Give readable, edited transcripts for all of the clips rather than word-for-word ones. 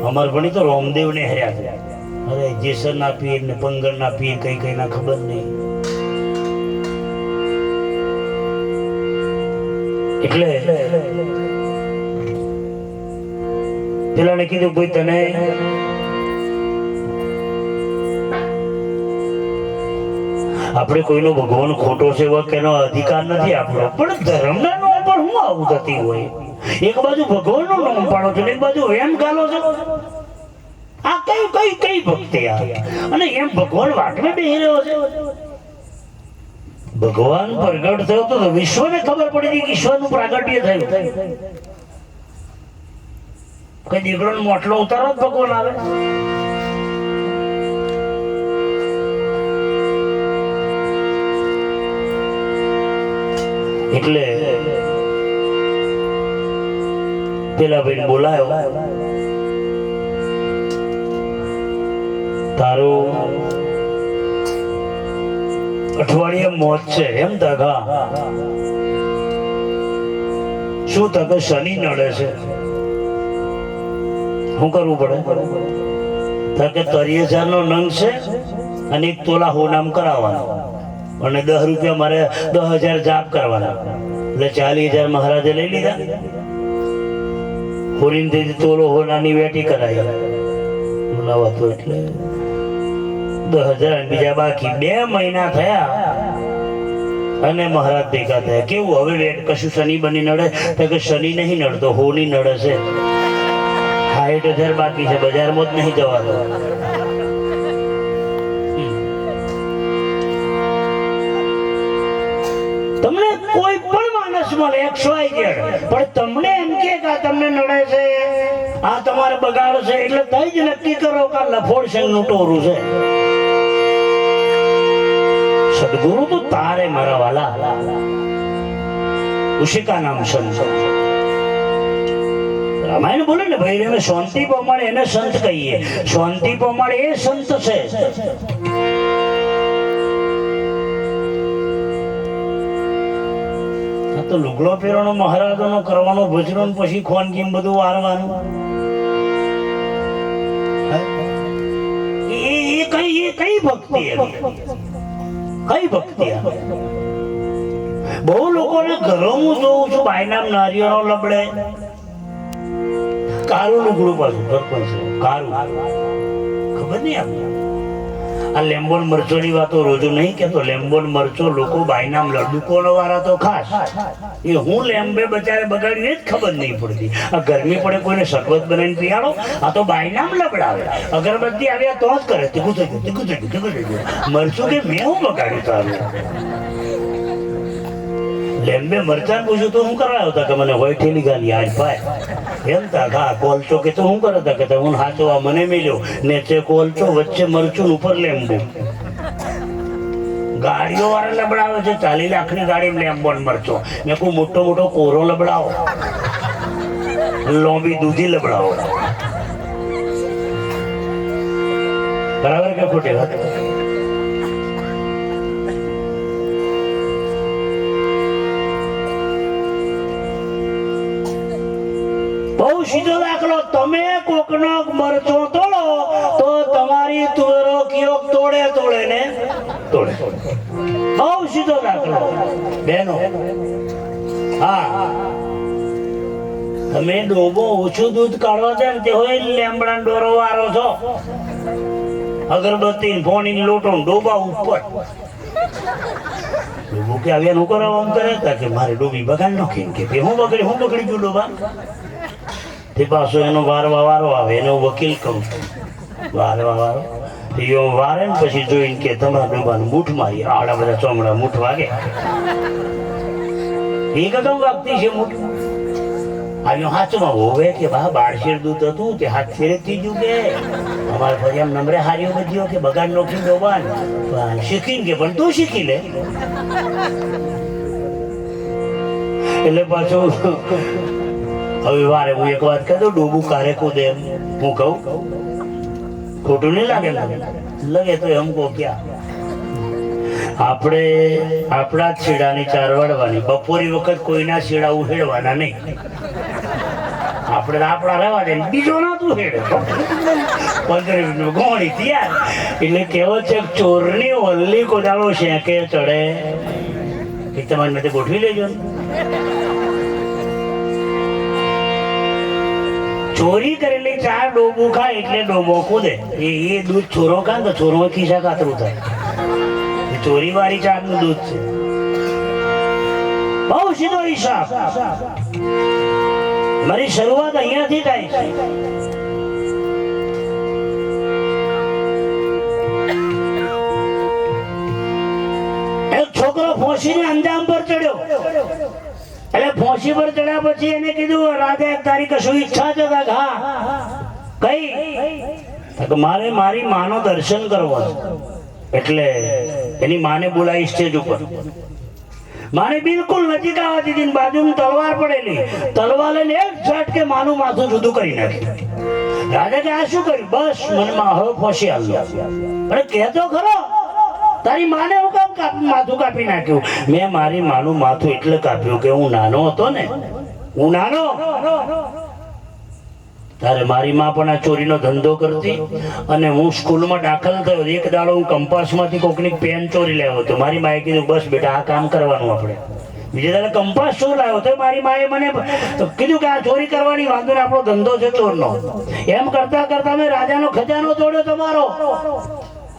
અમાર ભણી તો રામદેવ ને હર્યા છે. અરે જેસર ના પીર ને પંગર ના પીર કઈ કઈ ના ખબર નહીં. એટલે પેલાને કીધું ભાઈ તને આપણે કોઈનો ભગવાન ખોટો છે એનો અધિકાર નથી આપણો, પણ ધર્મના નામ પર હું આવું થતી હોય. એક બાજુ ભગવાનનું નામ પાડો છો, એક બાજુ એમ ગાલો છો. આ કઈ કઈ કઈ ભક્તિ આ? અને એમ ભગવાન વાટમાં બેહી રહ્યો છે. ભગવાન પ્રગટ થયો તો વિશ્વને ખબર પડી કે ઈશ્વરનું પ્રાગટ્ય થયું. કઈ દીકરોનો મોટલો ઉતારો જ ભગવાન આવે. એટલે પેલા ભાઈ બોલાયો, તારું અઠવાડિયે મોત છે એમ તકા? શું તકે શનિ નડે છે? શું કરવું પડે? તકે 30,000 નો નંગ છે અને 1 તોલા હોનામ કરાવવાનો અને 10 રૂપિયા મારે 10,000 જાપ કરવાના. એટલે 40,000 મહારાજે લઈ લીધા. હોરીને તોલો હોનાની વેટી કરાઈ બોલાવાતો. એટલે 10,000 બીજા બાકી. 2 મહિના થયા અને મહારાજ ભેગા થયા. કેવું હવે વેટ કશું શનિ બની નડે? તો કે શનિ નહીં નડતો, હોની નડે છે. 60,000 બાકી છે, બજારમાં જ નહીં જવાતો. તમને કોઈ પણ માણસ મળે XYZ, પણ તમને એમ કે આ તમને નડે છે, આ તમારે બગાડ છે, એટલે તઈ જ નક્કી કરો કે લફોડ સંઘનું ટોરું છે. સદગુરુ તો તારે મારા વાલા, ઉસી કા નામ સંત. રામાયણ બોલે ને ભાઈ, અમે શાંતિ પ્રમાણે એને સંત કહીએ. શાંતિ પ્રમાણે એ સંત છે. તો લુગડો પહેરવાનો મહારાજોનો કરવાનો ભજનો, પછી ખોનગીમ બધું વારવાનું. એ કઈ ભક્તિ? કઈ ભક્તિ? બહુ લોકોને ઘરો હું જોઉં છું બાયનામ નારિયેળો લબડે. કારું લુગડું પાછું સરપંચ કારું, ખબર નહીં આપને. આ લેમ્બોન મરચો ની વાતો રોજુ નહીં કેતો. લેમ્બોન મરચો લોકો બાયનામ લડુકોનો વાળા તો ખાસ. એ હું લેમ્બે બચારે બગાડ્યું એ જ ખબર નહીં પડતી. આ ગરમી પડે કોઈને શરબત બનાવીને પીવાડો, આ તો બાયનામ લબડાવે. અગરબત્તી આવ્યા તો જ કરે. તીખું થઈ ગયું, તીખું થઈ ગયું, તીખું થઈ ગયું. મરચું કે મેં હું બગાડ્યું તારું? લેમ્બે મરચાં પૂછ્યું તો હું કરાયો હતા કે મને હોય ઠેલી ગાલી આજ ભાઈ એમ તા ઘા કોલચો કે તો હું કરે તા કે હું હાચવા મને મેલ્યો નીચે કોલચો વચ્ચે મરચું ઉપર લેમ્બુ. ગાડીઓ વાળા લબડાવે છે 40 લાખની ગાડી લેમ્બો મરચો. મેં કોઈ મોટો મોટો કોરો લબડાવો, લોબી દૂધી લબડાવો. બરાબર કે ખોટી વાત? બહુ સીધો દાખલો. તમે કોકનો મરચો તોડો તો તમારી તુવેરો કિયોક તોડે તોડે ને તોડે. બહુ સીધો દાખલો બેનો. હા, તમે ડોબો ઓછું દૂધ કાઢવા છે ને તે હોય લેમડા ડોરો વારો છો. અગરબત્તી ફોની લોટો ડોબા ઉપર. ડોબો કે આવ્યા નું કરો આમ કરે કે મારે ડોબી બગાડ નાખીને કે હું બગડી ગયું ડોબા. તે પાછો એનો વારવા વારો આવે, એનો વકીલ કહું વારવા વારો વારે ને પછી જોઈને કે તમારા ડોબાનું મૂઠ મારી. આડા બધા ચોમડા મૂઠ વાગે. એ કદમ વાગતી છે મૂઠ. આવ્યો હાથમાં હોવે કે બા બાળશેર દૂધ હતું તે હાથ ફેરે ત્રીજું કે અમારે ફરી એમ નંબરે હાર્યો બધ્યો કે બગાડ નોખી ડોબાન શીખીને કે પણ તું શીખી લે. એટલે પાછું હવે વારે હું એક વાત કહી દઉં, ડોબું કારે કૂદે એમ હું કહું, ખોટું નહીં લાગે? લગે તો એમ કહો ક્યાં આપણે આપણા જ છેડાની ચાર વાળવાની. બપોરી વખત કોઈના છેડા ઉહેડવાના નહીં. આપણે આપણા રહેવા દે, બીજો ના તું બધું હેડે 15 મિનિટ ગોળી તૈયાર. એટલે કહેવત છે ચોરની વલ્લી કોદાળો શેકે ચડે. એ તમારી માટે ગોઠવી લેજો ને. ચોરી કરેલી 4 ડોબું ખાય એટલે ડોબો કૂદે. એ દૂધ ચોરો ખાય તો ચોરો ખિસ્સા કાતરું થાય. ચોરી વાળી 4 નું દૂધ છે. બહુ સીધો હિસાબ. મારી શરૂઆત અહીંયાથી થાય છે. એક છોકરો ફોસીને અંજામ પર ચડ્યો. એટલે ફોસી પર ચડ્યા પછી એને કીધું રાજા તારી કશું ઈચ્છા છે? હા. કઈ? મારે મારી માનો દર્શન કરવા. એટલે એની માને બોલાવી સ્ટેજ ઉપર. માને બિલકુલ નજીક આવવા દીધી. બાજુમાં તલવાર પડેલી. તલવાર લઈને એક ઝટકે માનું માથું જુદું કરી નાખ્યું. રાજા કે આ શું કર્યું? બસ મને હવે ફોસી આવ્યો. અરે કહેતો ખરો તારી માને હું કામ માથું કાપી નાખ્યું? મેં મારી માનું માથું એટલે કાપ્યું કે હું નાનો હતો ને. હું નાનો ત્યારે મારી માં પણ આ ચોરીનો ધંધો કરતી અને હું સ્કૂલમાં દાખલ થયો. એક દાડો હું કંપાસમાંથી કોકની પેન ચોરી લાવ્યો હતો. મારી માએ કીધું બસ બેટા આ કામ કરવાનું આપણે. બીજે દાડે કંપાસ ચોર લાવ્યો તો મારી માએ મને કીધું કે આ ચોરી કરવાની વાંધો ને આપણો ધંધો છે ચોરનો. એમ કરતા કરતા મેં રાજાનો ખજાનો તોડ્યો તમારો.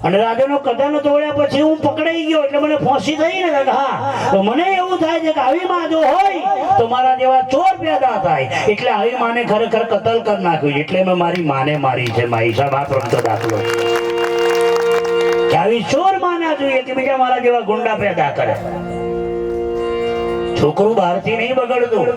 અને રાજાનો ખજાનો તોડ્યા પછી હું પકડાઈ ગયો એટલે મને ફોસી થઈ ને. હા તો મને એવું થાય છે કે આવી માં જો હોય તો મારા જેવા ચોર પેદા થાય. એટલે આવી માને ખરેખર કતલ કરી નાખ્યું. એટલે મેં મારી માને મારી છે. મારી સાહેબ આ પ્રમતો દાખલો કે આવી ચોર માના જોઈએ કે બીજા મારા જેવા ગુંડા પેદા કરે. છોકરું બહારથી નહીં બગડતું.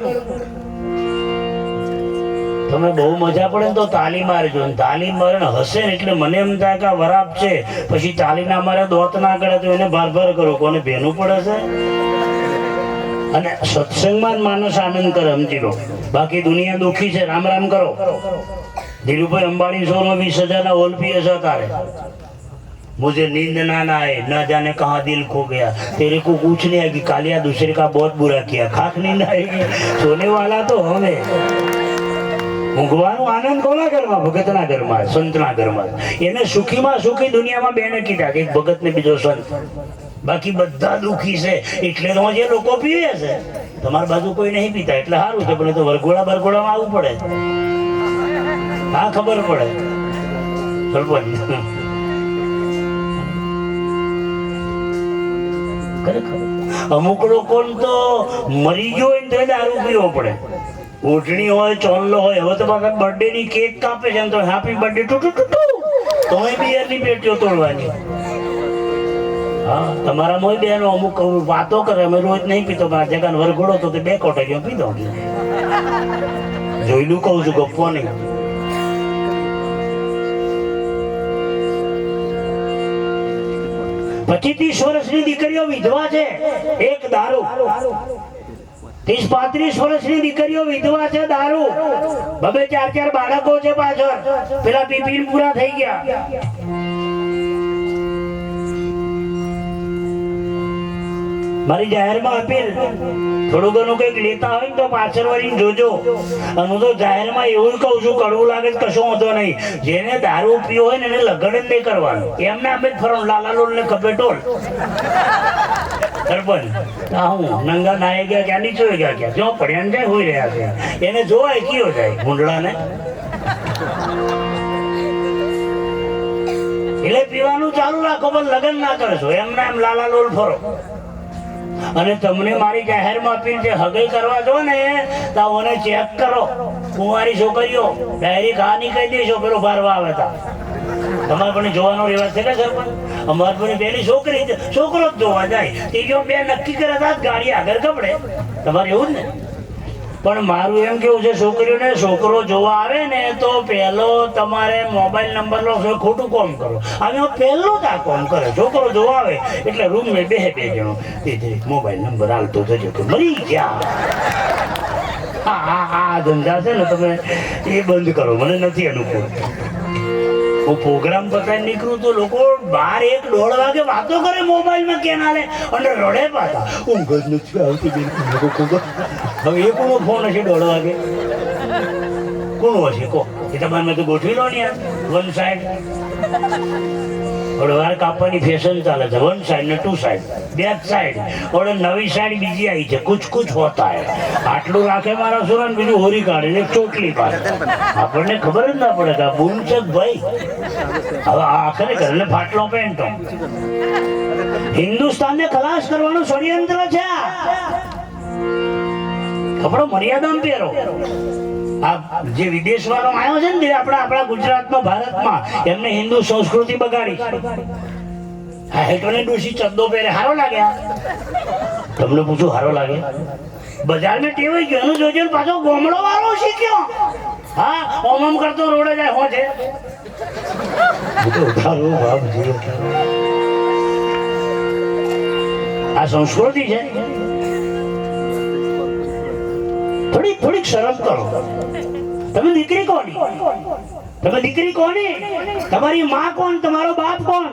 તમે બહુ મજા પડે ને તો તાલી મારજો. તાલી મારે હશે ને એટલે મને એમ થાય કે વરાપ છે. પછી તાલી ના મારે દોત ના કરે તો એને ભાર ભાર કરો. કોને ભેનું પડે છે? અને સત્સંગમાં માણસ આનંદ કરે સમજી લો. બાકી દુનિયા દુખી છે. રામ રામ કરો. ધીરુભાઈ અંબાણી શોમાં 20,000 ના ઓલપીએ છે તારે. मुझे नींद ना आए न जाने कहाँ दिल खो गया तेरे को कुछ नहीं आएगी कालिया दूसरे का बहुत बुरा किया खाक नींद आएगी सोने वाला तो हमें ઊંઘવાનો આનંદ કોના ઘરમાં? ભગતના ઘરમાં, સંતના ઘરમાં. એને સુખીમાં સુખી દુનિયામાં બેને કીધા એક ભગત ને બીજો સંત. બાકી બધા દુખી છે. એટલે તો જે લોકો પીવે છે. તમારી બાજુ કોઈ નહીં પીતા એટલે સારું છે. પણ તો વરઘોડા બરઘોડામાં આવવું પડે. હા ખબર પડે. સરપંચ અમુક લોકો તો મરી ગયો હોય ને તો દારૂ પીવો પડે. ઓઢણી હોય, ચોલ્લો હોય. હવે તો પાછા બર્થડે ની કેક કાપે છે તો હેપી બર્થડે ટુ તો બિયર ની પેટીઓ તોડવાની. હા તમારામાં બેનો અમુક વાતો કરે. અમે રોજ નહીં પીતો પણ જગાનો વરઘોડો તો 2 કોટરીઓ પીધો. જોયેલું કહું છું ગપ્પો નહીં. 25-30 વર્ષની દીકરીઓ વિધવા છે. એક દારૂ. 30-35 વર્ષની દીકરીઓ વિધવા છે. દારૂ. 2-4 બાળકો છે પાછળ. પેલા પીપીન પૂરા થઈ ગયા. મારી જાહેરમાં અપીલ થોડું ઘણું કઈક લેતા હોય ને તો પાછળ વળીને જોજો. અને હું તો જાહેરમાં એવું કહું છું કડવું લાગે કશો વાંધો નહીં. જેને દારૂ પીવો હોય ને એને લગન જ નહીં કરવાનું. એમને અમે જ ફરવાનું લાલાલોલ ને કપેટોલ. સરપંચ હું નંગા નાય ગયા ક્યાં નીચો ગયા ક્યાં જો પડ્યા જાય હોઈ રહ્યા છે. એને જોવાય કયો જાય ભૂંડળાને. એટલે પીવાનું ચાલુ રાખો પણ લગન ના કરશો. એમને એમ લાલાલોલ ફરો. અને તમને મારી જાહેરમાં અપીલ છે હગઈ કરવા જો ને તો મને ચેક કરો. કુંવારી છોકરીઓ ડાયરેક્ટ આ નહીં કહી દેશો પેલો ભારવા આવે તા. તમારે પણ જોવાનો રિવાજ છે કે સરપંચ? અમારે પણ પેલી છોકરી છોકરો જ જોવા જાય. ત્રીજો 2 નક્કી કરે તો ગાડી આગળ કપડે. તમારે એવું જ ને? પણ મારું એમ કેવું છે છોકરીઓને છોકરો જોવા આવે ને તો પહેલો તમારે મોબાઈલ નંબર લો. ખોટું કોમ કરો. હવે પહેલો જ આ કોમ કરે. છોકરો જોવા આવે એટલે રૂમ મેં 2 જણો મોબાઈલ નંબર હાલતો જજો કે મરી ગયા. આ ધંધા છે ને તમે એ બંધ કરો. મને નથી અનુકૂળ. હું પ્રોગ્રામ પતાવી નીકળું તો લોકો 12-1 વાગે વાતો કરે મોબાઈલમાં કેનાલે અને રડે પાછા. ઊંઘ જ નથી આવતી. હવે એ કોનો ફોન હશે 1:30 વાગે? કોનો હશે કહો? એ તમારે તો ગોઠવી લો ને યાર, વન સાઈડ. હવે વાર કાપવાની ફેશન ચાલે છે, વન સાઈડ ને ટુ સાઈડ, બેક સાઈડ. હવે નવી સાઈડ બીજી આવી છે, કુછ કુછ હોતા હે. આટલું રાખે મારા સુરન, બીજું હોરી કાઢે ને ચોટલી પાડે. આપણને ખબર જ ના પડે કે આ બૂમ છે ભાઈ. હવે આખરે ઘરને ફાટલો પેન્ટો. હિન્દુસ્તાનને ખલાસ કરવાનું ષડયંત્ર છે. કપડો મર્યાદામાં પહેરો. આ જે વિદેશ વાળો આવ્યો છે ને આપણા ગુજરાતમાં, ભારતમાં, એમને હિન્દુ સંસ્કૃતિ બગાડી. આ હેઠોને ડોશી ચદ્દો પહેરે, હારો લાગે? તમને પૂછું, હારો લાગે? બજારમાં ટેવાઈ ગયો, એનું જોજો પાછો ગોમડો વાળો શીખ્યો. હા, ઓમ કરતો રોડે જાય હો છે. આ સંસ્કૃતિ છે. થોડીક શરમ કરો. તમે દીકરી કોની? તમારી માં કોણ? તમારો બાપ કોણ?